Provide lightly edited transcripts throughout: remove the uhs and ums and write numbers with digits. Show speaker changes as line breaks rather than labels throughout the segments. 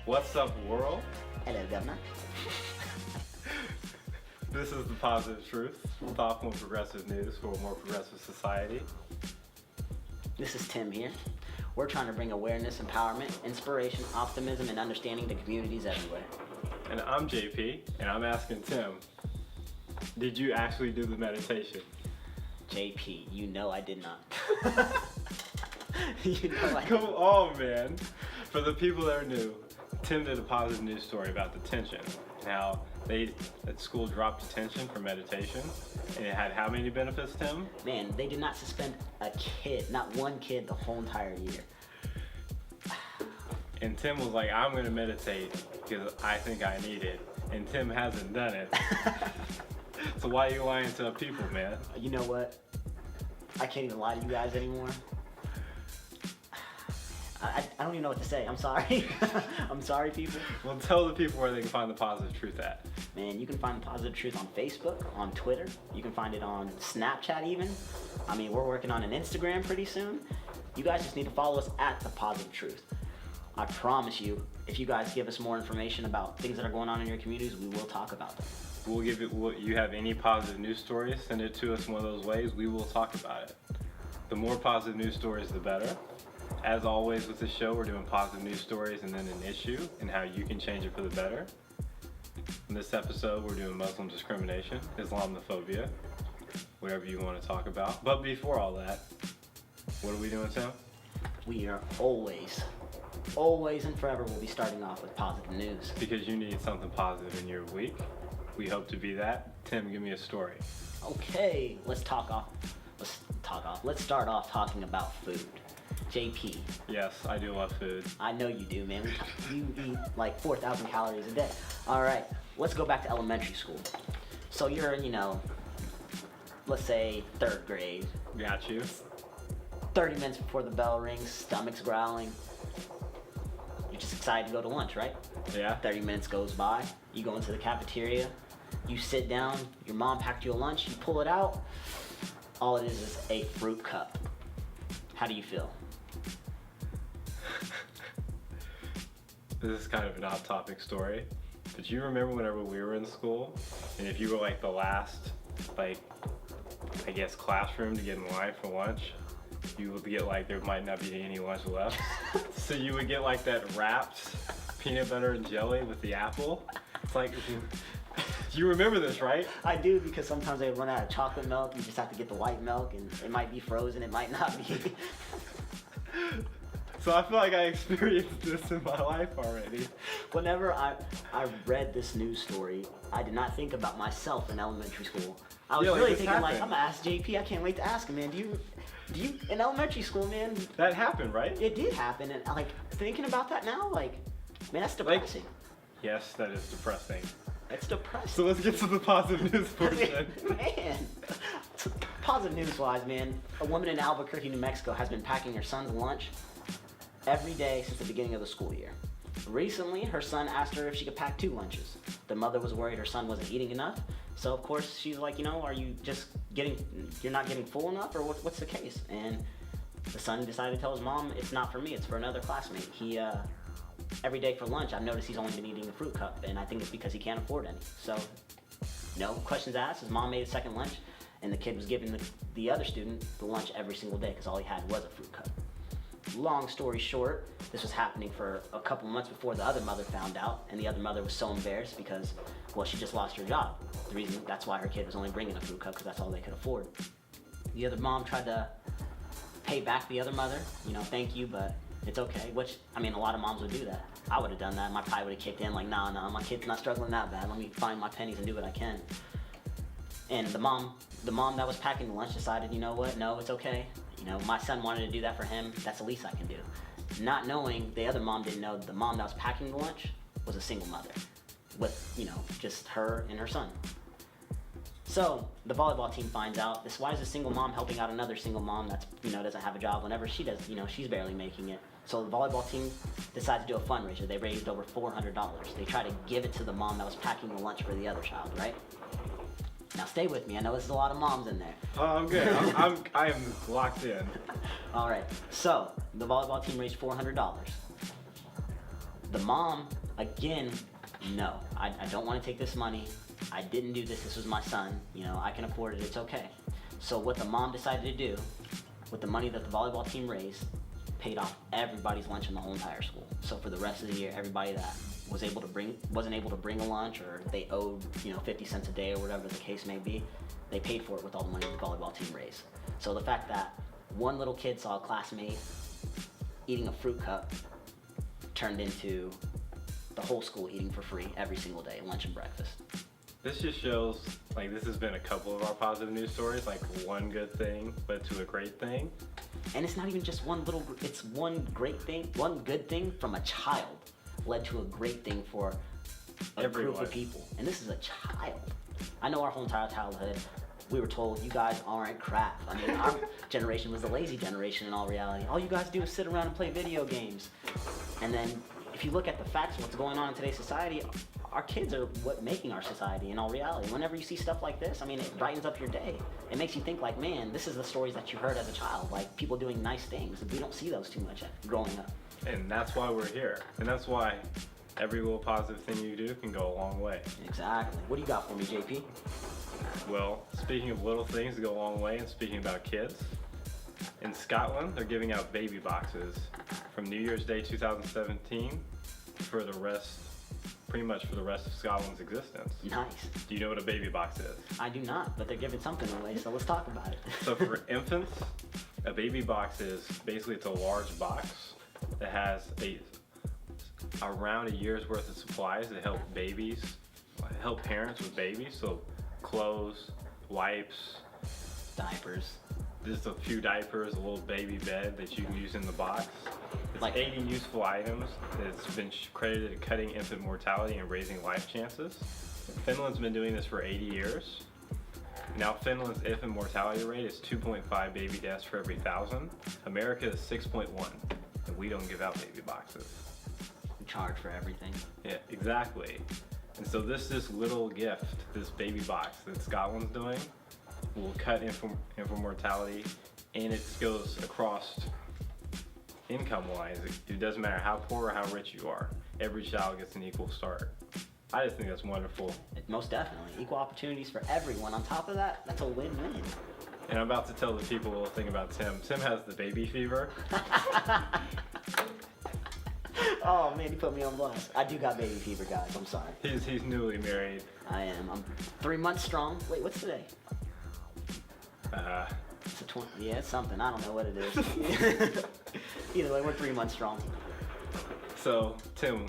What's up, world?
Hello, Governor.
This is the Positive Truth, thoughtful and progressive news for a more progressive society.
This is Tim here. We're trying to bring awareness, empowerment, inspiration, optimism, and understanding to communities everywhere.
And I'm JP, and I'm asking Tim, did you actually do the meditation?
JP, you know I did not. You know I
Come on, man. For the people that are new, Tim did a positive news story about detention and how they at school dropped detention for meditation, and it had how many benefits, Tim?
Man, they did not suspend a kid, not one kid, the whole entire year.
And Tim was like, I'm gonna meditate because I think I need it. And Tim hasn't done it. So why are you lying to the people, man?
You know what? I can't even lie to you guys anymore. I don't even know what to say. I'm sorry. I'm sorry, people.
Well, tell the people where they can find the positive truth at.
Man, you can find the Positive Truth on Facebook, on Twitter. You can find it on Snapchat even. I mean, we're working on an Instagram pretty soon. You guys just need to follow us at the Positive Truth. I promise you, if you guys give us more information about things that are going on in your communities, we will talk about them.
We'll give it. You have any positive news stories? Send it to us in one of those ways. We will talk about it. The more positive news stories, the better. As always with the show, we're doing positive news stories and then an issue and how you can change it for the better. In this episode, we're doing Muslim discrimination, Islamophobia, whatever you want to talk about. But before all that, what are we doing, Tim?
We are always and forever will be starting off with positive news.
Because you need something positive in your week. We hope to be that. Tim, give me a story.
Okay, let's start off talking about food. JP.
Yes, I do love food.
I know you do, man. You eat like 4,000 calories a day. All right, let's go back to elementary school. So you're in, let's say 3rd grade.
Got you.
30 minutes before the bell rings, stomach's growling. You're just excited to go to lunch, right?
Yeah.
30 minutes goes by. You go into the cafeteria. You sit down. Your mom packed you a lunch. You pull it out. All it is a fruit cup. How do you feel?
This is kind of an off-topic story, but you remember whenever we were in school, and if you were like the last, classroom to get in line for lunch, you would get there might not be any lunch left. So you would get that wrapped peanut butter and jelly with the apple. It's you remember this, right?
I do, because sometimes they run out of chocolate milk. You just have to get the white milk, and it might be frozen, it might not be.
So I feel like I experienced this in my life already.
Whenever I read this news story, I did not think about myself in elementary school. I was really thinking I'm gonna ask JP. I can't wait to ask him, man. Do you in elementary school, man?
That happened, right?
It did happen, and thinking about that now, man, that's depressing.
Yes, that is depressing.
That's depressing.
So let's get to the positive news portion.
Man, positive news-wise, man, a woman in Albuquerque, New Mexico has been packing her son's lunch every day since the beginning of the school year. Recently, her son asked her if she could pack 2 lunches. The mother was worried her son wasn't eating enough, so of course she's like, are you just you're not getting full enough, or what's the case? And the son decided to tell his mom, it's not for me, it's for another classmate. He, every day for lunch, I've noticed he's only been eating a fruit cup, and I think it's because he can't afford any. So, no questions asked, his mom made a second lunch, and the kid was giving the other student the lunch every single day because all he had was a fruit cup. Long story short, this was happening for a couple months before the other mother found out, and the other mother was so embarrassed because, she just lost her job. That's why her kid was only bringing a fruit cup, because that's all they could afford. The other mom tried to pay back the other mother, thank you, but it's okay, which, a lot of moms would do that. I would have done that. My pride would have kicked in nah, my kid's not struggling that bad. Let me find my pennies and do what I can. And the mom that was packing the lunch decided, you know what, no, it's okay. My son wanted to do that for him. That's the least I can do. Not knowing, the other mom didn't know the mom that was packing the lunch was a single mother with, just her and her son. So the volleyball team finds out why is a single mom helping out another single mom that's, doesn't have a job whenever she does, she's barely making it. So the volleyball team decided to do a fundraiser. They raised over $400. They tried to give it to the mom that was packing the lunch for the other child, right? Now stay with me. I know there's a lot of moms in there.
Oh, I'm good. I am locked in.
All right. So the volleyball team raised $400. The mom, again, no, I don't want to take this money. I didn't do this. This was my son. I can afford it. It's okay. So what the mom decided to do with the money that the volleyball team raised, paid off everybody's lunch in the whole entire school. So for the rest of the year, everybody that wasn't able to bring a lunch, or they owed 50 cents a day or whatever the case may be, they paid for it with all the money the volleyball team raised. So the fact that one little kid saw a classmate eating a fruit cup turned into the whole school eating for free every single day, lunch and breakfast.
This just shows, this has been a couple of our positive news stories, one good thing led to a great thing.
And it's not even just it's one good thing from a child led to a great thing for a group of people. And this is a child. I know our whole entire childhood, we were told, you guys aren't crap. I mean, our generation was the lazy generation in all reality. All you guys do is sit around and play video games. And then if you look at the facts of what's going on in today's society, our kids are what making our society in all reality. Whenever you see stuff like this, it brightens up your day. It makes you think man, this is the stories that you heard as a child, people doing nice things. We don't see those too much growing up.
And that's why we're here. And that's why every little positive thing you do can go a long way.
Exactly. What do you got for me, JP?
Well, speaking of little things that go a long way, and speaking about kids, in Scotland, they're giving out baby boxes from New Year's Day 2017 pretty much for the rest of Scotland's existence.
Nice.
Do you know what a baby box is?
I do not, but they're giving something away, so let's talk about it.
So for infants, a baby box is basically, it's a large box that has around a year's worth of supplies that help parents with babies. So clothes, wipes,
diapers.
Just a few diapers, a little baby bed that you can use in the box. It's 80 useful items. It's been credited at cutting infant mortality and raising life chances. Finland's been doing this for 80 years. Now Finland's infant mortality rate is 2.5 baby deaths for every 1,000. America is 6.1, and we don't give out baby boxes.
We charge for everything.
Yeah, exactly. And so this little gift, this baby box that Scotland's doing, will cut infant mortality, and it goes across income-wise. It doesn't matter how poor or how rich you are. Every child gets an equal start. I just think that's wonderful.
Most definitely. Equal opportunities for everyone. On top of that, that's a win-win.
And I'm about to tell the people a little thing about Tim. Tim has the baby fever.
Oh man, you put me on blast. I do got baby fever, guys. I'm sorry.
He's newly married.
I am. I'm 3 months strong. Wait, what's today? It's a 20. Yeah, it's something. I don't know what it is. Either way, we're 3 months strong.
So, Tim,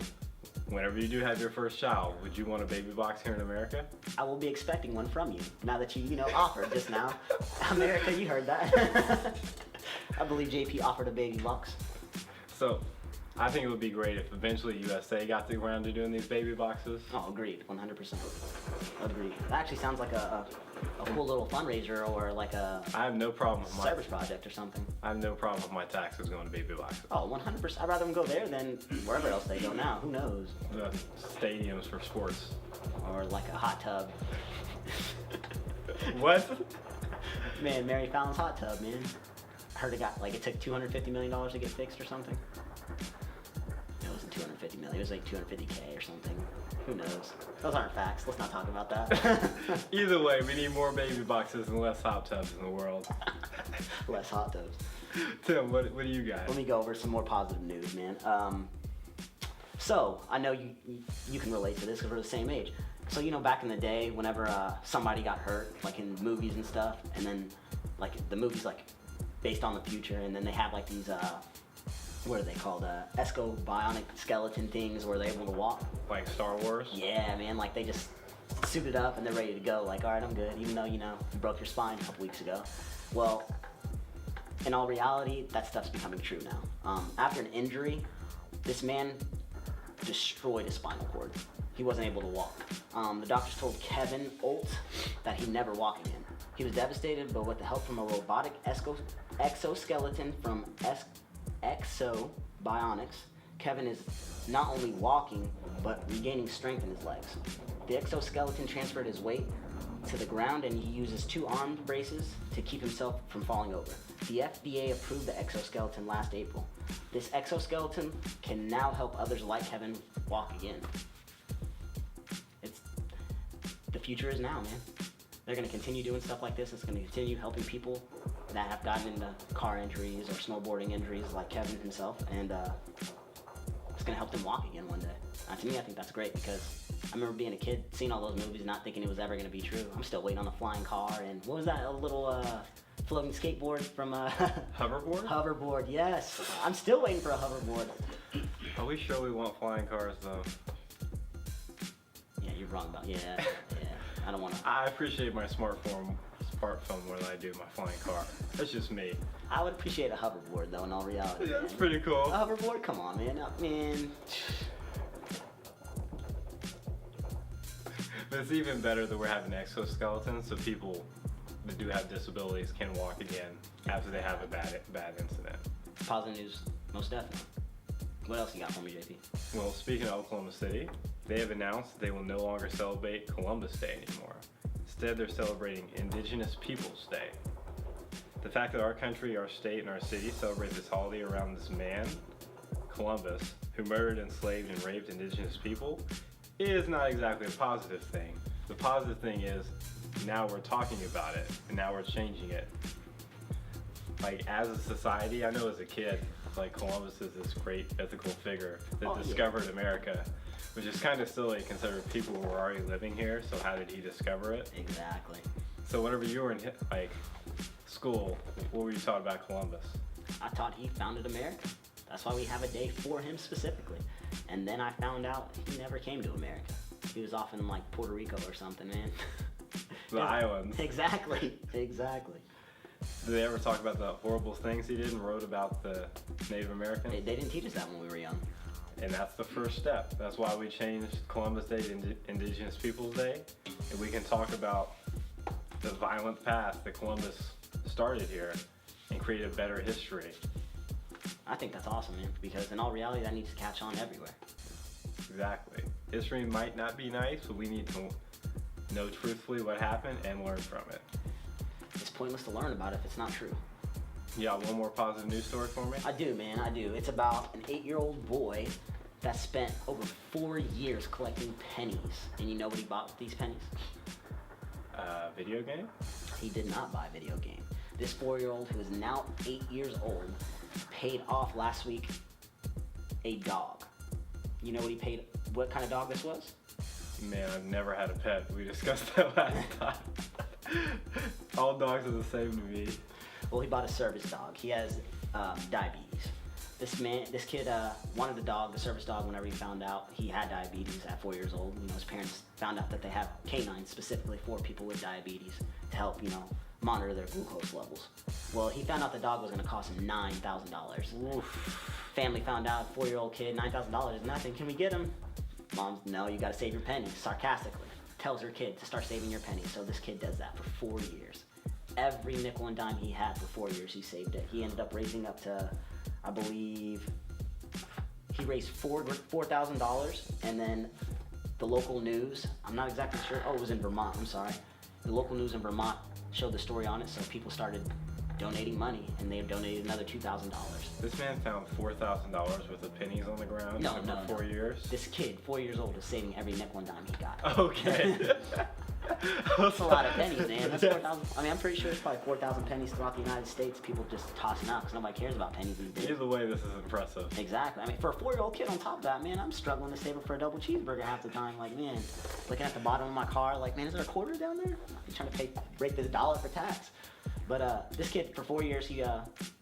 whenever you do have your first child, would you want a baby box here in America?
I will be expecting one from you. Now that you offered just now. America, you heard that. I believe JP offered a baby box.
So, I think it would be great if eventually USA got around to doing these baby boxes.
Oh, agreed. 100%. Agreed. That actually sounds like a cool little fundraiser, or like a
I have no problem with
service project or something.
I have no problem with my taxes going to baby boxes.
Oh, 100%. I'd rather them go there than wherever else they go now. Who knows?
The stadiums for sports.
Or like a hot tub.
What?
Man, Mary Fallon's hot tub, man. I heard it took $250 million to get fixed or something. It wasn't $250 million. It was like $250K or something. Who knows? Those aren't facts. Let's not talk about that.
Either way, we need more baby boxes and less hot tubs in the world.
Less hot tubs.
Tim, what do you got?
Let me go over some more positive news, man. So I know you can relate to this because we're the same age. So back in the day, whenever somebody got hurt, like in movies and stuff, and then the movies based on the future, and then they have these what are they called? Bionic skeleton things where they're able to walk.
Like Star Wars?
Yeah, man. They just suited up and they're ready to go. All right, I'm good. Even though you broke your spine a couple weeks ago. Well, in all reality, that stuff's becoming true now. After an injury, this man destroyed his spinal cord. He wasn't able to walk. The doctors told Kevin Olt that he'd never walk again. He was devastated, but with the help from a robotic exoskeleton from Exo Bionics, Kevin is not only walking, but regaining strength in his legs. The exoskeleton transferred his weight to the ground, and he uses 2 arm braces to keep himself from falling over. The FDA approved the exoskeleton last April. This exoskeleton can now help others like Kevin walk again. The future is now, man. They're going to continue doing stuff like this. It's going to continue helping people that have gotten into car injuries or snowboarding injuries like Kevin himself, and it's going to help them walk again one day. To me, I think that's great, because I remember being a kid, seeing all those movies, not thinking it was ever going to be true. I'm still waiting on a flying car, and what was that, a little floating skateboard from...
Hoverboard?
Hoverboard, yes. I'm still waiting for a hoverboard.
Are we sure we want flying cars, though?
Yeah, you're wrong about... Yeah. I don't want to...
I appreciate my smartphone more than I do my flying car. That's just me.
I would appreciate a hoverboard, though, in all reality.
Yeah, that's pretty cool.
A hoverboard? Come on, man.
But it's even better that we're having exoskeletons, so people that do have disabilities can walk again after they have a bad incident.
Positive news, most definitely. What else you got for me, JP?
Well, speaking of Oklahoma City, they have announced they will no longer celebrate Columbus Day anymore. Instead, they're celebrating Indigenous Peoples Day. The fact that our country, our state, and our city celebrate this holiday around this man, Columbus, who murdered, enslaved, and raped indigenous people, is not exactly a positive thing. The positive thing is now we're talking about it, and now we're changing it. Like, as a society, I know as a kid, like, Columbus is this great mythical figure that discovered America, which is kind of silly considering people were already living here, so how did he discover it?
Exactly.
So whenever you were in, like, school, what were you taught about Columbus?
I taught he founded America. That's why we have a day for him specifically. And then I found out he never came to America. He was off in, like, Puerto Rico or something, man.
The islands.
Exactly.
Did they ever talk about the horrible things he did and wrote about the Native Americans?
They didn't teach us that when we were young.
And that's the first step. That's why we changed Columbus Day to Indigenous Peoples Day. And we can talk about the violent path that Columbus started here and create a better history.
I think that's awesome, man, because in all reality, that needs to catch on everywhere.
Exactly. History might not be nice, but we need to know truthfully what happened and learn from it.
It's pointless to learn about it if it's not true.
You got one more positive news story for me?
I do, man, I do. It's about an 8-year-old boy that spent over 4 years collecting pennies. And you know what he bought with these pennies?
Video game?
He did not buy a video game. This 4-year-old, who is now 8 years old, paid off last week a dog. You know what kind of dog this was?
Man, I've never had a pet. We discussed that last time. All dogs are the same to me.
Well, he bought a service dog. He has diabetes. This kid wanted the service dog, whenever he found out he had diabetes at 4 years old. You know, his parents found out that they have canines specifically for people with diabetes to help, monitor their glucose levels. Well, he found out the dog was going to cost him $9,000. Family found out, 4-year-old kid, $9,000 is nothing. Can we get him? Mom, no, you got to save your pennies. Sarcastically tells her kid to start saving your pennies. So this kid does that for 4 years. Every nickel and dime he had for 4 years, he saved it. He ended up raising up to, I believe, he raised $4,000, and then the local news, I'm not exactly sure, it was in Vermont, I'm sorry. The local news in Vermont showed the story on it, so people started donating money, and they donated another $2,000.
This man found $4,000 worth of pennies on the ground
No.
4 years?
This kid, 4 years old, is saving every nickel and dime he got.
Okay.
That's a lot of pennies, man. That's 4,000. I mean, I'm pretty sure it's probably 4,000 pennies throughout the United States. People just tossing out because nobody cares about pennies these days.
Either way, this is impressive.
Exactly. I mean, for a 4-year-old kid on top of that, man, I'm struggling to save up for a double cheeseburger half the time. Like, man, looking at the bottom of my car, like, man, is there a quarter down there? I'm trying to break this dollar for tax. But this kid, for 4 years, he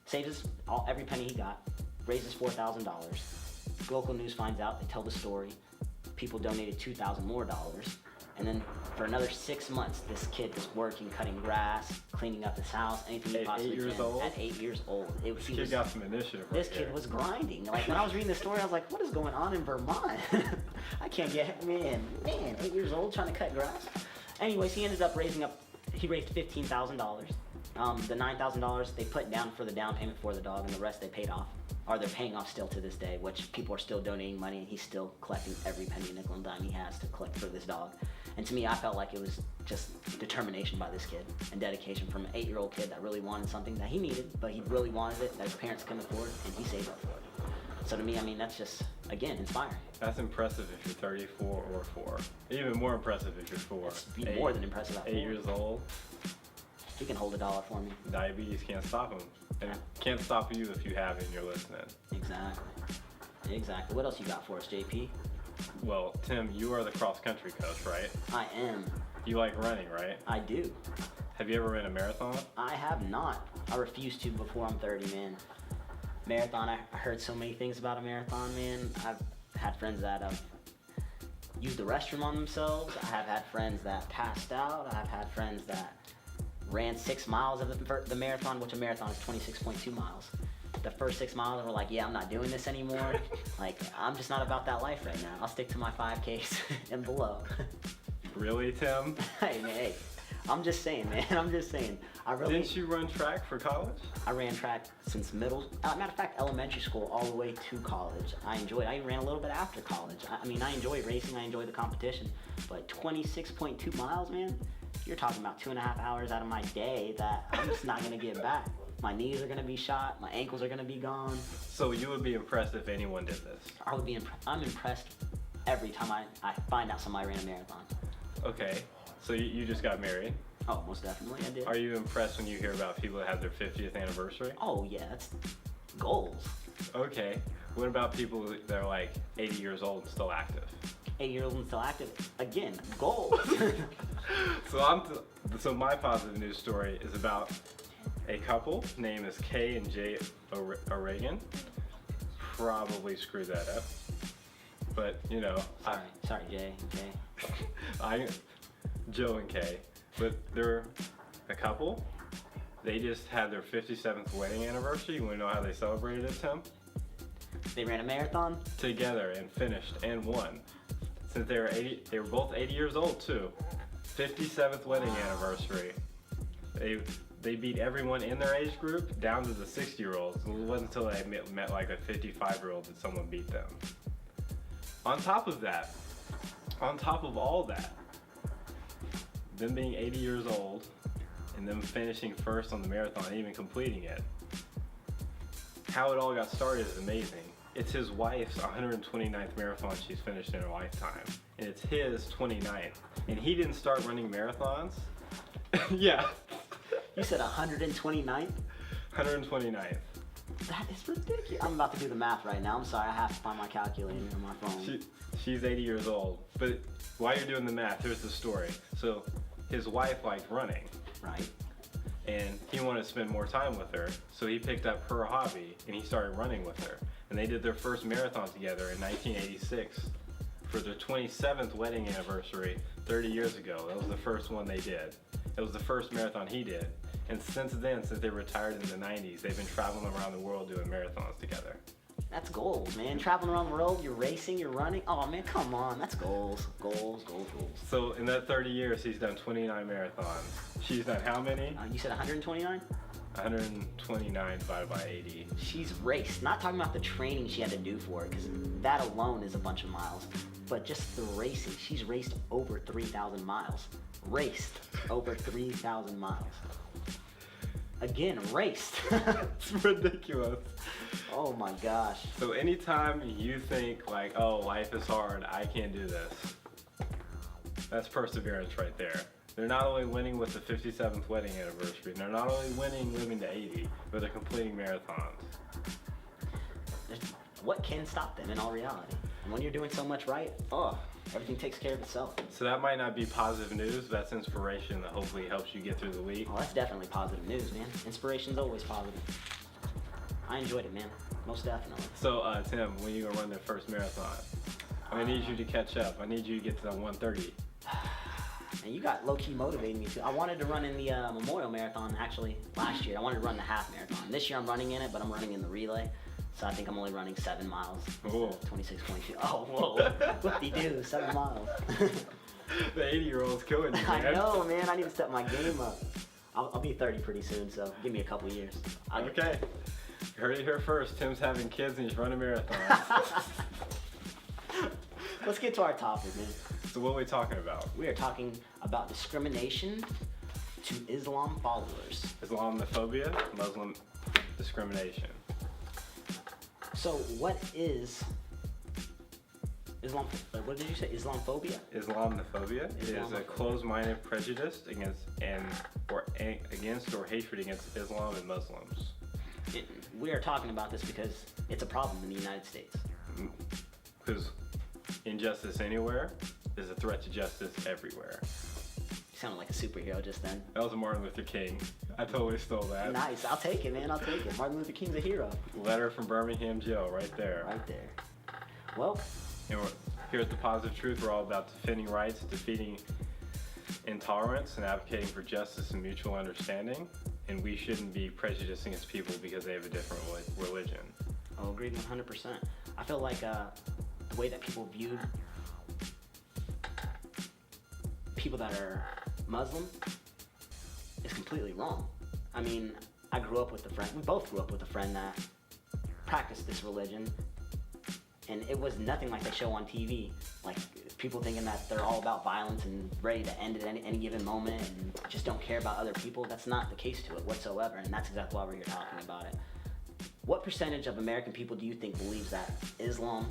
saves every penny he got, raises $4,000. Local news finds out, they tell the story. People donated $2,000 more. And then for another 6 months, this kid was working, cutting grass, cleaning up his house, anything he possibly could. At 8 years old.
This kid got some initiative.
This kid was grinding. Like, when I was reading the story, I was like, what is going on in Vermont? I can't get, man, 8 years old trying to cut grass. Anyways, he ended up raised $15,000. The $9,000 they put down for the down payment for the dog, and the rest they paid off. Or they're paying off still to this day, which people are still donating money, and he's still collecting every penny, nickel, and dime he has to collect for this dog. And to me, I felt like it was just determination by this kid and dedication from an 8-year-old kid that really wanted something that he needed, but he really wanted it, that his parents couldn't afford, and he saved up for it. So to me, I mean, that's just, again, inspiring.
That's impressive if you're 34 or 4. Even more impressive if you're 4.
It's more than impressive at 4.
8 years old.
He can hold $1 for me.
Diabetes can't stop him. And it can't stop you if you have it and you're listening.
Exactly. What else you got for us, JP?
Well, Tim, you are the cross-country coach, right?
I am.
You like running, right?
I do.
Have you ever ran a marathon?
I have not. I refuse to before I'm 30, man. Marathon, I heard so many things about a marathon, man. I've had friends that have used the restroom on themselves. I have had friends that passed out. I've had friends that ran 6 miles of the marathon, which a marathon is 26.2 miles. The first 6 miles, and were like, yeah, I'm not doing this anymore. Like, I'm just not about that life right now. I'll stick to my 5Ks and below.
Really, Tim?
Hey, man, hey. I'm just saying, man. I'm just saying.
Didn't you run track for college?
I ran track since matter of fact, elementary school all the way to college. I ran a little bit after college. I mean, I enjoy racing. I enjoy the competition. But 26.2 miles, man, you're talking about 2.5 hours out of my day that I'm just not going to get back. My knees are going to be shot. My ankles are going to be gone.
So you would be impressed if anyone did this?
I would be I'm impressed every time I find out somebody ran a marathon.
Okay. So you just got married?
Oh, most definitely I did.
Are you impressed when you hear about people that have their 50th anniversary?
Oh, yeah. That's goals.
Okay. What about people that are like 80 years old and still active?
8-year-old and still active. Again, goals.
So my positive news story is about a couple named is Kay and Jay O'Regan. Probably screwed that up. But, you know.
Sorry, Jay.
Joe and Kay. But they're a couple. They just had their 57th wedding anniversary. You want to know how they celebrated it, Tim?
They ran a marathon?
Together and finished and won. Since they were both 80 years old too. 57th wedding anniversary. They beat everyone in their age group down to the 60-year-olds. It wasn't until they met like a 55-year-old that someone beat them. On top of all that, them being 80 years old and them finishing first on the marathon and even completing it, how it all got started is amazing. It's his wife's 129th marathon she's finished in her lifetime, and it's his 29th. And he didn't start running marathons. Yeah.
You said 129th?
129th.
That is ridiculous. I'm about to do the math right now. I'm sorry, I have to find my calculator on my phone.
She's 80 years old. But while you're doing the math, here's the story. So his wife liked running.
Right.
And he wanted to spend more time with her, so he picked up her hobby and he started running with her. And they did their first marathon together in 1986 for their 27th wedding anniversary 30 years ago. That was the first one they did. It was the first marathon he did. And since they retired in the 90s, they've been traveling around the world doing marathons together.
That's goals, man. Traveling around the world, you're racing, you're running. Oh, man, come on. That's goals. Goals.
So in that 30 years, he's done 29 marathons. She's done how many?
You said 129?
129 divided by 80.
She's raced. Not talking about the training she had to do for it, because that alone is a bunch of miles. But just the racing. She's raced over 3,000 miles. Raced over 3,000 miles. Again, raced.
It's ridiculous.
Oh my gosh.
So anytime you think like, oh, life is hard, I can't do this, that's perseverance right there. They're not only winning with the 57th wedding anniversary, they're not only winning living to 80, but they're completing marathons.
What can stop them in all reality? And when you're doing so much right, everything takes care of itself.
So that might not be positive news, but that's inspiration that hopefully helps you get through the week.
Oh, that's definitely positive news, man. Inspiration's always positive. I enjoyed it, man. Most definitely.
So, Tim, when you gonna run the first marathon? I need you to catch up. I need you to get to that 130.
And you got low-key motivating me too. I wanted to run in the Memorial Marathon actually last year. I wanted to run the half marathon. This year I'm running in it, but I'm running in the relay. So I think I'm only running 7 miles.
Cool.
26.2. Oh, whoa. Whoop-de-doo, 7 miles.
The 80-year-old's killing you, man.
I know, man. I need to step my game up. I'll be 30 pretty soon, so give me a couple years.
Okay. You heard it here first. Tim's having kids and he's running marathons.
Let's get to our topic, man.
So what are we talking about?
We are talking about discrimination to Islam followers.
Islamophobia, Muslim discrimination.
So what is Islam? What did you say? Islamophobia?
Islamophobia is a closed-minded prejudice against or hatred against Islam and Muslims.
We are talking about this because it's a problem in the United States.
Because injustice anywhere is a threat to justice everywhere.
You sounded like a superhero just then.
That was Martin Luther King. I totally stole that.
Nice. I'll take it, man. I'll take it. Martin Luther King's a hero.
Letter from Birmingham jail, right there.
Right there. Well,
and here at the Positive Truth, we're all about defending rights, defeating intolerance, and advocating for justice and mutual understanding. And we shouldn't be prejudicing against people because they have a different religion.
I'll agree 100%. I feel like the way that people view people that are Muslim is completely wrong. I mean, I grew up with a friend, we both grew up with a friend that practiced this religion, and it was nothing like they show on TV. Like, people thinking that they're all about violence and ready to end it at any given moment and just don't care about other people. That's not the case to it whatsoever, and that's exactly why we're here talking about it. What percentage of American people do you think believes that Islam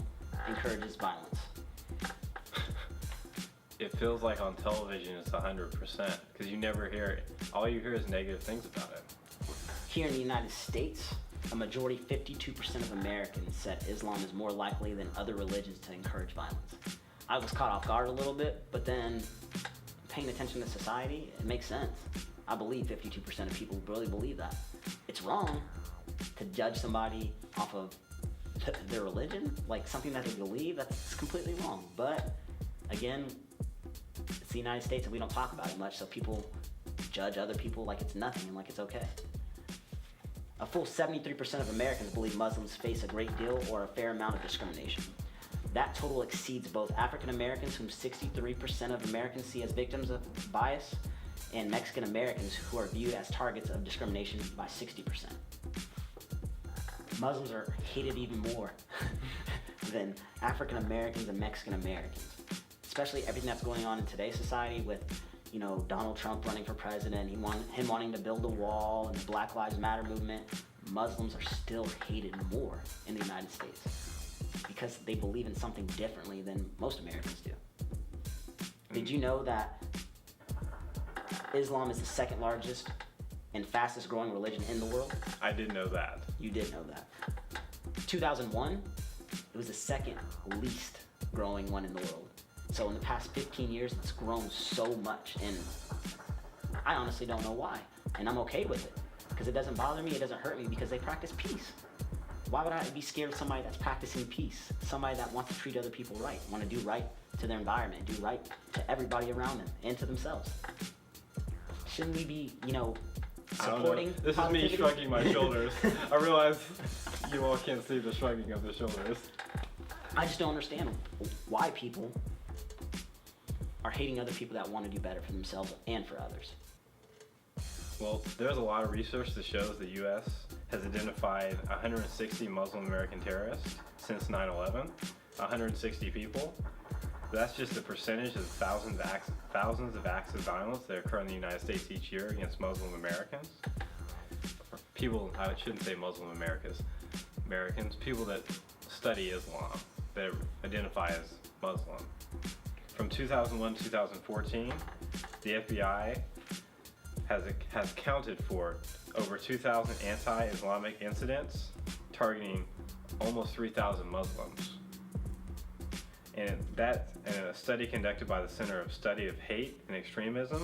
encourages violence?
It feels like on television it's 100% because you never hear it. All you hear is negative things about it.
Here in the United States, a majority, 52% of Americans said Islam is more likely than other religions to encourage violence. I was caught off guard a little bit, but then paying attention to society, it makes sense. I believe 52% of people really believe that. It's wrong to judge somebody off of their religion, like something that they believe. That's completely wrong. But again, it's the United States and we don't talk about it much, so people judge other people like it's nothing and like it's okay. A full 73% of Americans believe Muslims face a great deal or a fair amount of discrimination. That total exceeds both African Americans, whom 63% of Americans see as victims of bias, and Mexican Americans, who are viewed as targets of discrimination by 60%. Muslims are hated even more than African Americans and Mexican Americans, especially everything that's going on in today's society with, you know, Donald Trump running for president, him wanting to build a wall, and the Black Lives Matter movement. Muslims are still hated more in the United States because they believe in something differently than most Americans do. Did you know that Islam is the second largest and fastest growing religion in the world?
I did know that.
You did know that. 2001, it was the second least growing one in the world. So in the past 15 years, it's grown so much, and I honestly don't know why. And I'm okay with it, because it doesn't bother me, it doesn't hurt me, because they practice peace. Why would I be scared of somebody that's practicing peace? Somebody that wants to treat other people right, want to do right to their environment, do right to everybody around them, and to themselves. Shouldn't we be, supporting
This
positivity?
is me shrugging my shoulders. I realize you all can't see the shrugging of the shoulders.
I just don't understand why people are hating other people that want to do better for themselves and for others.
Well, there's a lot of research that shows the U.S. has identified 160 Muslim American terrorists since 9/11, 160 people. That's just a percentage of thousands of acts of violence that occur in the United States each year against Muslim Americans. Or people, I shouldn't say Muslim Americans, people that study Islam, that identify as Muslim. From 2001 to 2014, the FBI has accounted for over 2,000 anti-Islamic incidents targeting almost 3,000 Muslims. And a study conducted by the Center of Study of Hate and Extremism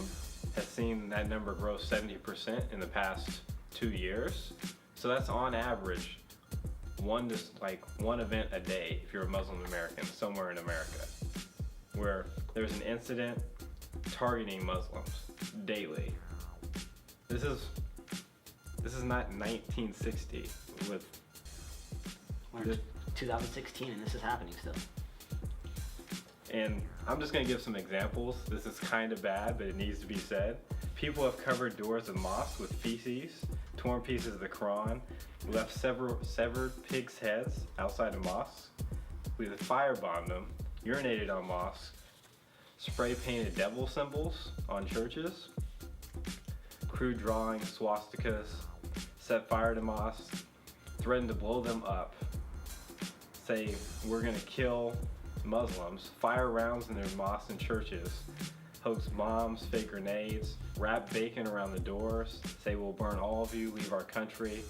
has seen that number grow 70% in the past 2 years. So that's on average one event a day if you're a Muslim American somewhere in America, where there's an incident targeting Muslims daily. This is not 1960 with
2016, and this is happening still.
And I'm just going to give some examples. This is kind of bad, but it needs to be said. People have covered doors of mosques with feces, torn pieces of the Quran, left severed pigs' heads outside of mosques. We've firebombed them, urinated on mosques, spray painted devil symbols on churches, crude drawings, swastikas, set fire to mosques, threaten to blow them up, say we're gonna kill Muslims, fire rounds in their mosques and churches, hoax bombs, fake grenades, wrap bacon around the doors, say we'll burn all of you, leave our country.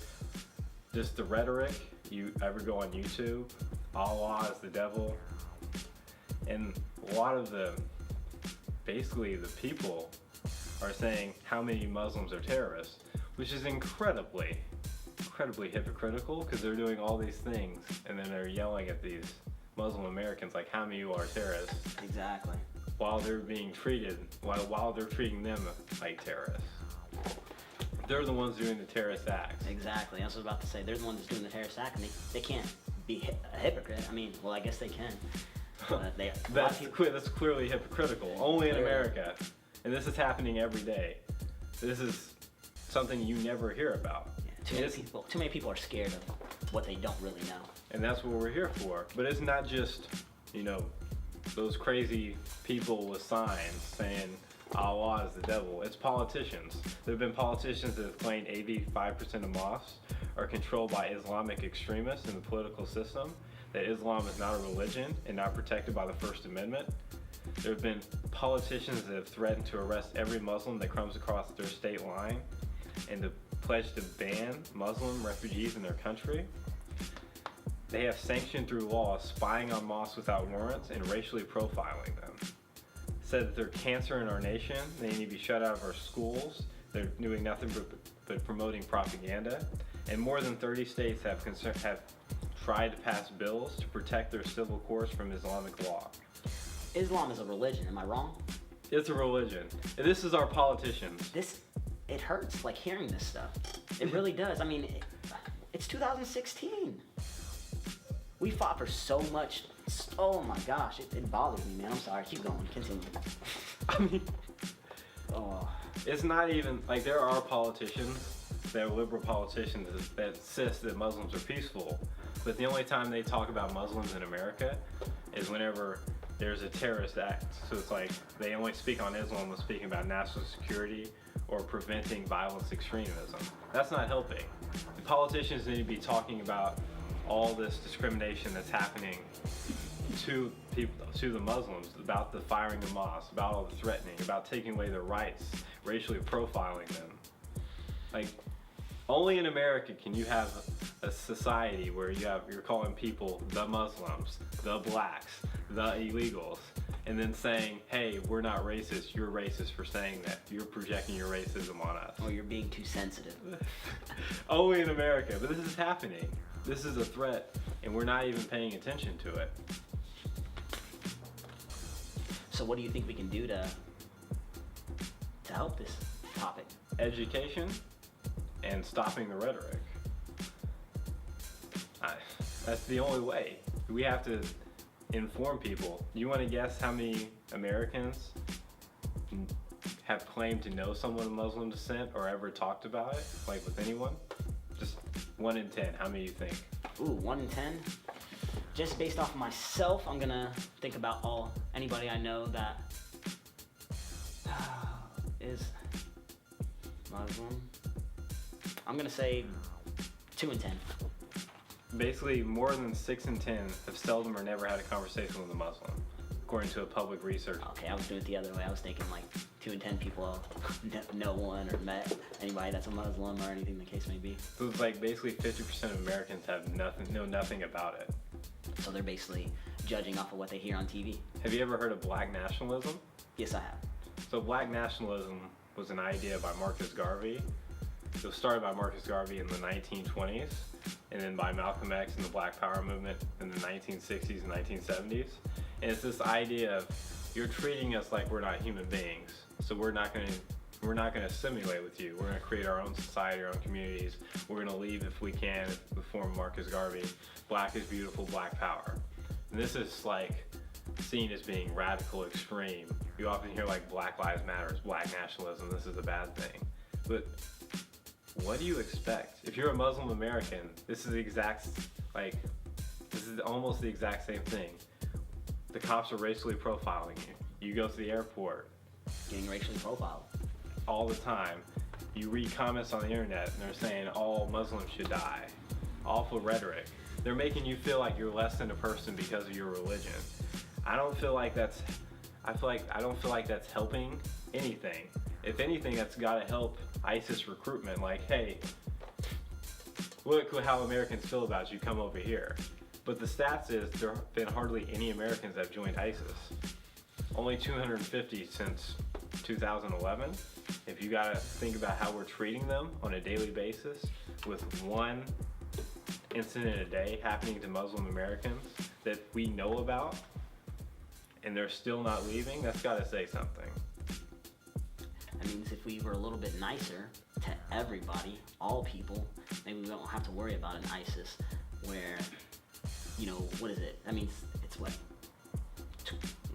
Just the rhetoric, you ever go on YouTube, Allah is the devil. And a lot of basically the people are saying how many Muslims are terrorists, which is incredibly hypocritical, because they're doing all these things and then they're yelling at these Muslim Americans like how many of you are terrorists.
Exactly.
While they're being treated, while they're treating them like terrorists. They're the ones doing the terrorist acts.
Exactly. I was about to say, they're the ones doing the terrorist act, and they can't be a hypocrite. I mean, well, I guess they can.
That's clearly hypocritical. Only in America. And this is happening every day. This is something you never hear about.
Yeah, too many people are scared of what they don't really know.
And that's what we're here for. But it's not just, those crazy people with signs saying Allah is the devil. It's politicians. There have been politicians that have claimed 85% of mosques are controlled by Islamic extremists in the political system, that Islam is not a religion and not protected by the First Amendment. There have been politicians that have threatened to arrest every Muslim that comes across their state line and to pledge to ban Muslim refugees in their country. They have sanctioned through law spying on mosques without warrants and racially profiling them. Said that they're cancer in our nation, they need to be shut out of our schools, they're doing nothing but promoting propaganda, and more than 30 states have tried to pass bills to protect their civil courts from Islamic law.
Islam is a religion, am I wrong?
It's a religion. And this is our politicians.
It hurts, like, hearing this stuff. It really does. I mean, it's 2016. We fought for so much. Oh my gosh, it bothers me, man. I'm sorry. Keep going. Continue.
I mean, it's not even, like, there are politicians, there are liberal politicians that insist that Muslims are peaceful, but the only time they talk about Muslims in America is whenever there's a terrorist act. So it's like they only speak on Islam when speaking about national security or preventing violence extremism. That's not helping. The politicians need to be talking about all this discrimination that's happening to people, to the Muslims, about the firing of mosques, about all the threatening, about taking away their rights, racially profiling them. Like, only in America can you have a society where you're calling people the Muslims, the blacks, the illegals, and then saying, hey, we're not racist, you're racist for saying that. You're projecting your racism on us.
Or you're being too sensitive.
Only in America, but this is happening. This is a threat, and we're not even paying attention to it.
So what do you think we can do to help this topic?
Education and stopping the rhetoric. That's the only way. We have to inform people. You want to guess how many Americans have claimed to know someone of Muslim descent or ever talked about it, like with anyone? Just 1 in 10. How many do you think?
Ooh, 1 in 10? Just based off of myself, I'm gonna think about anybody I know that is Muslim. I'm gonna say 2 in 10.
Basically, more than 6 in 10 have seldom or never had a conversation with a Muslim, according to a public research.
Okay, I was doing it the other way. I was thinking like 2 in 10 people know one or met anybody that's a Muslim or anything the case may be.
So it's like basically 50% of Americans know nothing about it.
So they're basically judging off of what they hear on TV.
Have you ever heard of black nationalism?
Yes, I have.
So black nationalism was an idea by Marcus Garvey. It was started by Marcus Garvey in the 1920s, and then by Malcolm X and the Black Power movement in the 1960s and 1970s. And it's this idea of you're treating us like we're not human beings, so we're not going to assimilate with you. We're going to create our own society, our own communities. We're going to leave if we can, the form of Marcus Garvey. Black is beautiful, black power. And this is like seen as being radical, extreme. You often hear like Black Lives Matter, black nationalism, this is a bad thing. But what do you expect? If you're a Muslim American, this is almost the exact same thing. The cops are racially profiling you. You go to the airport
Getting racially profiled.
all the time. You read comments on the internet and they're saying all Muslims should die. Awful rhetoric. They're making you feel like you're less than a person because of your religion. I don't feel like that's helping anything. If anything, that's got to help ISIS recruitment. Like, hey, look how Americans feel about you, come over here. But the stats is there have been hardly any Americans that have joined ISIS. Only 250 since 2011. If you gotta think about how we're treating them on a daily basis, with one incident a day happening to Muslim Americans that we know about, and they're still not leaving, that's gotta say something.
That means if we were a little bit nicer to everybody, all people, maybe we don't have to worry about an ISIS where, what is it? That means it's what?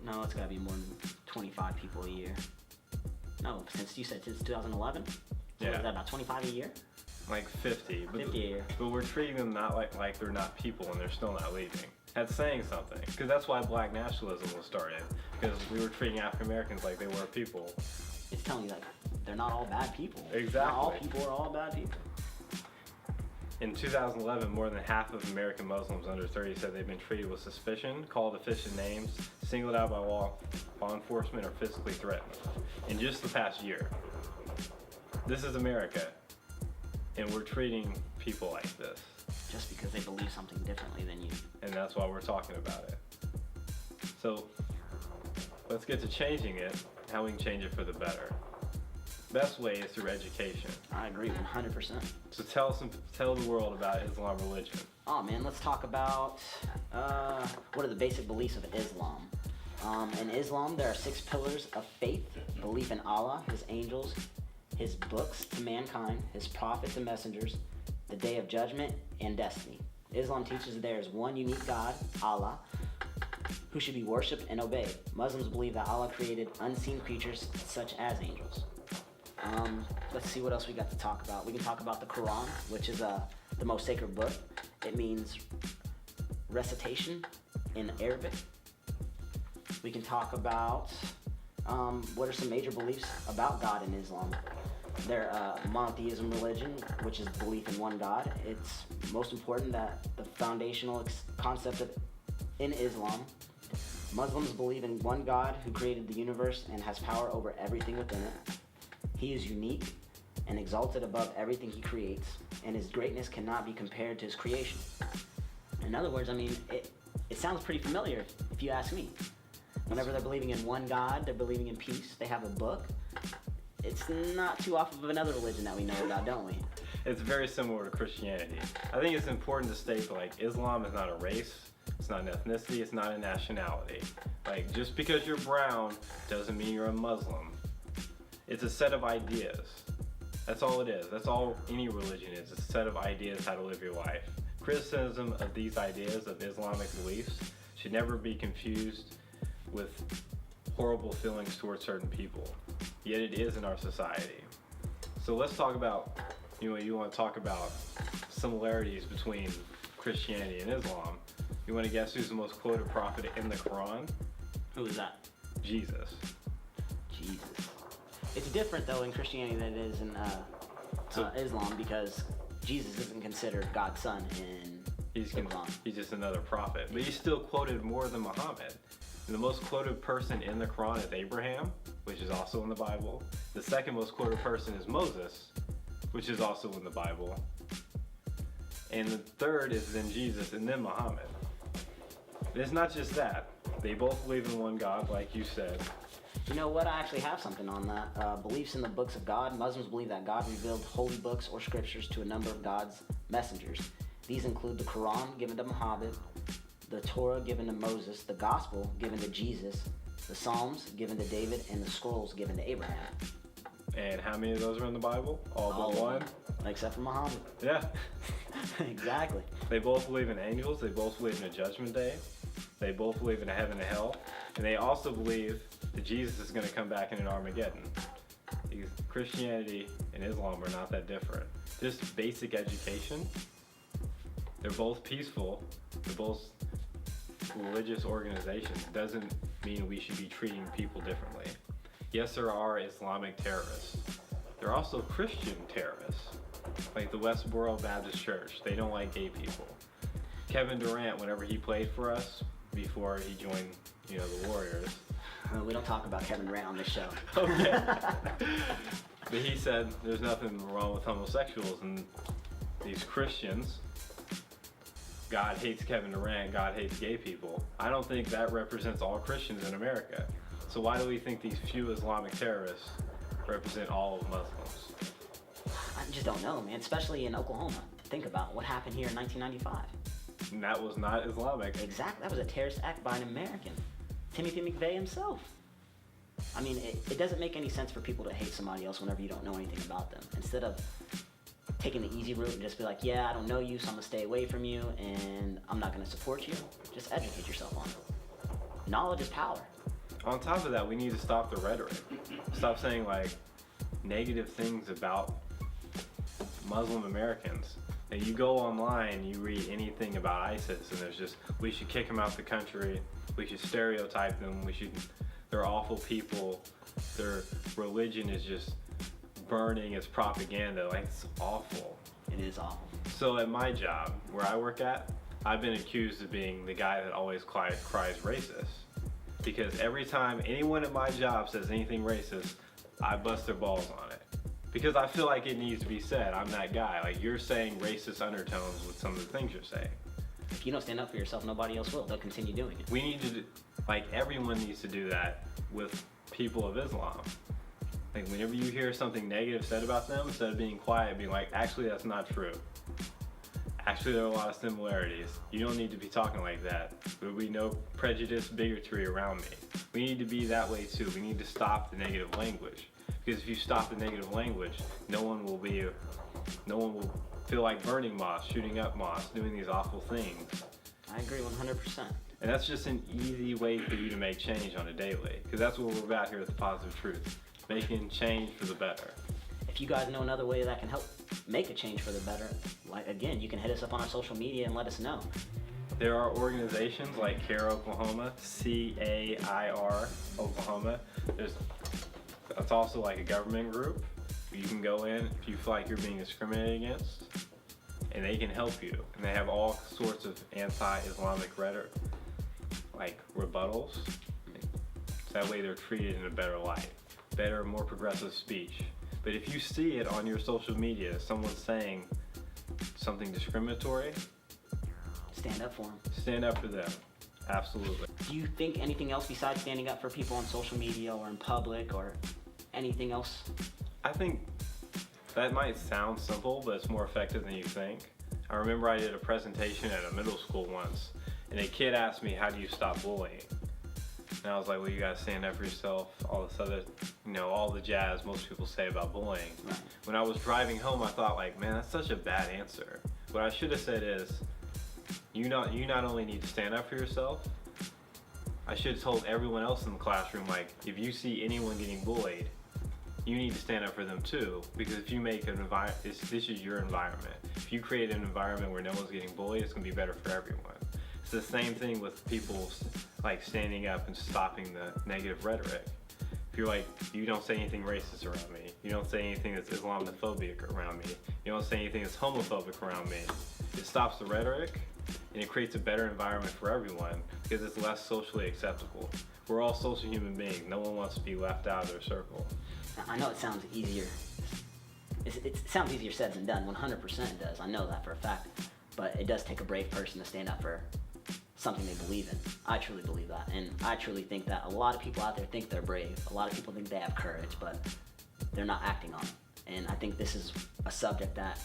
No, it's gotta be more than 25 people a year. No, since 2011?
Yeah.
What is that, about 25 a year?
Like 50.
50 a year.
But we're treating them not like they're not people and they're still not leaving. That's saying something. Because that's why black nationalism was started. Because we were treating African Americans like they were people.
It's telling you that they're not all bad people.
Exactly.
Not all people are all bad people.
In 2011, more than half of American Muslims under 30 said they've been treated with suspicion, called official names, singled out by law enforcement, or physically threatened in just the past year. This is America, and we're treating people like this.
Just because they believe something differently than you.
And that's why we're talking about it. So let's get to changing it, how we can change it for the better. Best way is through education.
I agree 100%.
So tell the world about Islam religion.
Oh man, let's talk about what are the basic beliefs of Islam. In Islam, there are 6 pillars of faith: belief in Allah, His angels, His books to mankind, His prophets and messengers, the Day of Judgment, and destiny. Islam teaches there is one unique God, Allah, who should be worshipped and obeyed. Muslims believe that Allah created unseen creatures such as angels. Let's see what else we got to talk about. We can talk about the Quran, which is the most sacred book. It means recitation in Arabic. We can talk about what are some major beliefs about God in Islam. They're monotheism religion, which is belief in one God. It's most important that the foundational concept in Islam, Muslims believe in one God who created the universe and has power over everything within it. He is unique and exalted above everything he creates, and his greatness cannot be compared to his creation. In other words, it sounds pretty familiar if you ask me. Whenever they're believing in one God, they're believing in peace, they have a book. It's not too off of another religion that we know about, don't we?
It's very similar to Christianity. I think it's important to state that Islam is not a race, it's not an ethnicity, it's not a nationality. Just because you're brown doesn't mean you're a Muslim. It's a set of ideas. That's all it is. That's all any religion is. It's a set of ideas how to live your life. Criticism of these ideas of Islamic beliefs should never be confused with horrible feelings towards certain people. Yet it is in our society. So let's talk about, you want to talk about similarities between Christianity and Islam. You want to guess who's the most quoted prophet in the Quran?
Who is that?
Jesus.
Jesus. It's different though in Christianity than it is in Islam, because Jesus isn't considered God's son in the Quran.
He's just another prophet. But he's still quoted more than Muhammad. And the most quoted person in the Quran is Abraham, which is also in the Bible. The second most quoted person is Moses, which is also in the Bible. And the third is then Jesus and then Muhammad. And it's not just that. They both believe in one God, like you said.
You know what? I actually have something on that. Beliefs in the books of God. Muslims believe that God revealed holy books or scriptures to a number of God's messengers. These include the Quran given to Muhammad, the Torah given to Moses, the Gospel given to Jesus, the Psalms given to David, and the Scrolls given to Abraham.
And how many of those are in the Bible? All but one?
Except for Muhammad.
Yeah.
Exactly.
They both believe in angels. They both believe in a judgment day. They both believe in a heaven and hell. And they also believe that Jesus is going to come back in an Armageddon. Because Christianity and Islam are not that different. Just basic education. They're both peaceful. They're both religious organizations. Doesn't mean we should be treating people differently. Yes, there are Islamic terrorists. There are also Christian terrorists, like the Westboro Baptist Church. They don't like gay people. Kevin Durant, whenever he played for us, before he joined, the Warriors.
We don't talk about Kevin Durant on this show.
Okay. But he said there's nothing wrong with homosexuals, and these Christians, God hates Kevin Durant, God hates gay people. I don't think that represents all Christians in America. So why do we think these few Islamic terrorists represent all of Muslims?
I just don't know, man, especially in Oklahoma. Think about what happened here in 1995.
And that was not Islamic.
Exactly, that was a terrorist act by an American. Timothy McVeigh himself. I mean, it doesn't make any sense for people to hate somebody else whenever you don't know anything about them. Instead of taking the easy route and just be like, yeah, I don't know you, so I'm gonna stay away from you, and I'm not gonna support you. Just educate yourself on it. Knowledge is power.
On top of that, we need to stop the rhetoric. Stop saying negative things about Muslim Americans. And you go online, you read anything about ISIS, and there's just, we should kick them out the country, we should stereotype them, they're awful people, their religion is just burning as propaganda. It's awful.
It is awful.
So at my job, where I work at, I've been accused of being the guy that always cries racist. Because every time anyone at my job says anything racist, I bust their balls on it. Because I feel like it needs to be said. I'm that guy. You're saying racist undertones with some of the things you're saying.
If you don't stand up for yourself, nobody else will. They'll continue doing it.
We need to, everyone needs to do that with people of Islam. Whenever you hear something negative said about them, instead of being quiet, being like, actually, that's not true. Actually, there are a lot of similarities. You don't need to be talking like that. There will be no prejudice, bigotry around me. We need to be that way too. We need to stop the negative language. Because if you stop the negative language, no one will feel like burning mosques, shooting up mosques, doing these awful things.
I agree 100%.
And that's just an easy way for you to make change on a daily. Because that's what we're about here at the Positive Truth. Making change for the better.
If you guys know another way that can help make a change for the better, again, you can hit us up on our social media and let us know.
There are organizations like CAIR Oklahoma, C-A-I-R Oklahoma. That's also a government group. You can go in if you feel like you're being discriminated against, and they can help you. And they have all sorts of anti-Islamic rhetoric, rebuttals. So that way they're treated in a better light. Better, more progressive speech. But if you see it on your social media, someone saying something discriminatory,
stand up for them.
Stand up for them. Absolutely.
Do you think anything else besides standing up for people on social media or in public or anything else?
I think that might sound simple, but it's more effective than you think. I remember I did a presentation at a middle school once, and a kid asked me, how do you stop bullying? And I was like, well, you gotta stand up for yourself, all this other, all the jazz most people say about bullying.
Right.
When I was driving home, I thought man, that's such a bad answer. What I should have said is, you not only need to stand up for yourself, I should have told everyone else in the classroom, if you see anyone getting bullied, you need to stand up for them too, because if you make an environment, this is your environment. If you create an environment where no one's getting bullied, it's gonna be better for everyone. It's the same thing with people standing up and stopping the negative rhetoric. If you're you don't say anything racist around me, you don't say anything that's Islamophobic around me, you don't say anything that's homophobic around me, it stops the rhetoric and it creates a better environment for everyone because it's less socially acceptable. We're all social human beings. No one wants to be left out of their circle.
I know it sounds easier. It sounds easier said than done. 100% it does. I know that for a fact. But it does take a brave person to stand up for something they believe in. I truly believe that. And I truly think that a lot of people out there think they're brave. A lot of people think they have courage, but they're not acting on it. And I think this is a subject that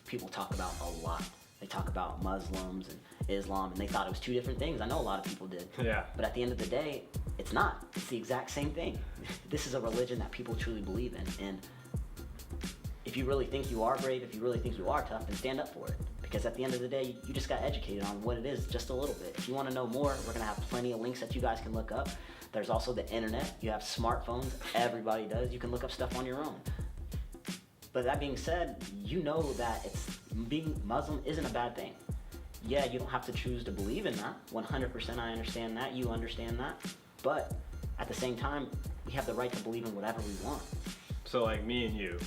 people talk about a lot. They talk about Muslims and Islam, and they thought it was two different things. I know a lot of people did.
Yeah.
But at the end of the day, it's not. It's the exact same thing. This is a religion that people truly believe in. And if you really think you are brave, if you really think you are tough, then stand up for it. Because at the end of the day, you just got educated on what it is just a little bit. If you want to know more, we're going to have plenty of links that you guys can look up. There's also the internet. You have smartphones. Everybody does. You can look up stuff on your own. But that being said, you know that being Muslim isn't a bad thing. Yeah, you don't have to choose to believe in that. 100% I understand that. You understand that. But at the same time, we have the right to believe in whatever we want.
So like me and you,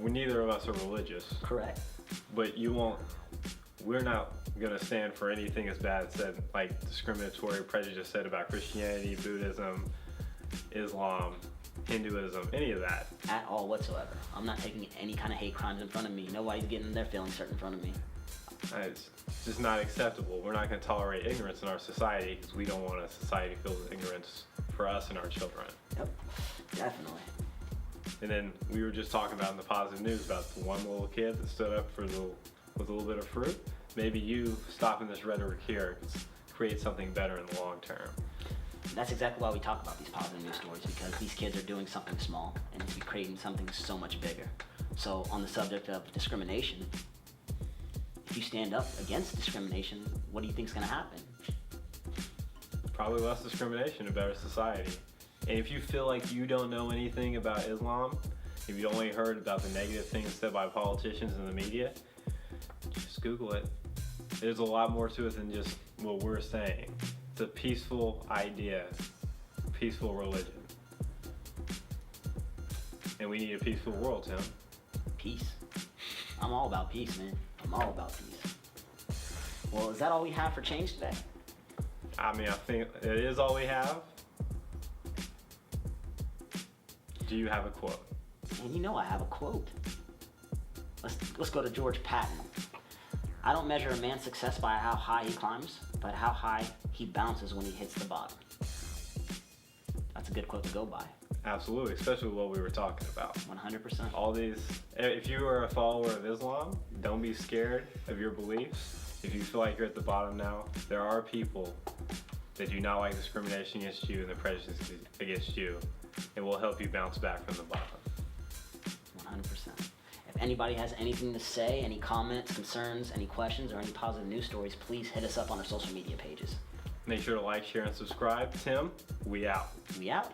neither of us are religious.
Correct.
But we're not gonna stand for anything as bad said, like discriminatory prejudice said about Christianity, Buddhism, Islam, Hinduism, any of that.
At all whatsoever. I'm not taking any kind of hate crimes in front of me. Nobody's getting their feelings hurt in front of me.
It's just not acceptable. We're not gonna tolerate ignorance in our society because we don't want a society filled with ignorance for us and our children.
Yep, definitely.
And then we were just talking about in the positive news about the one little kid that stood up with a little bit of fruit. Maybe you stopping this rhetoric here create something better in the long term.
That's exactly why we talk about these positive news stories, because these kids are doing something small and it's creating something so much bigger. So on the subject of discrimination, if you stand up against discrimination, what do you think is going to happen?
Probably less discrimination, a better society. And if you feel like you don't know anything about Islam, if you only heard about the negative things said by politicians and the media, just Google it. There's a lot more to it than just what we're saying. It's a peaceful idea, peaceful religion. And we need a peaceful world, Tim.
Peace. I'm all about peace, man. I'm all about peace. Well, is that all we have for change today?
I mean, I think it is all we have. Do you have a quote?
And you know I have a quote. Let's go to George Patton. I don't measure a man's success by how high he climbs, but how high he bounces when he hits the bottom. That's a good quote to go by.
Absolutely, especially what we were talking about.
100%.
All these, if you are a follower of Islam, don't be scared of your beliefs. If you feel like you're at the bottom now, there are people that do not like discrimination against you and the prejudice against you, and will help you bounce back from the bottom.
100%. If anybody has anything to say, any comments, concerns, any questions, or any positive news stories, please hit us up on our social media pages.
Make sure to like, share, and subscribe. Tim, we out.
We out.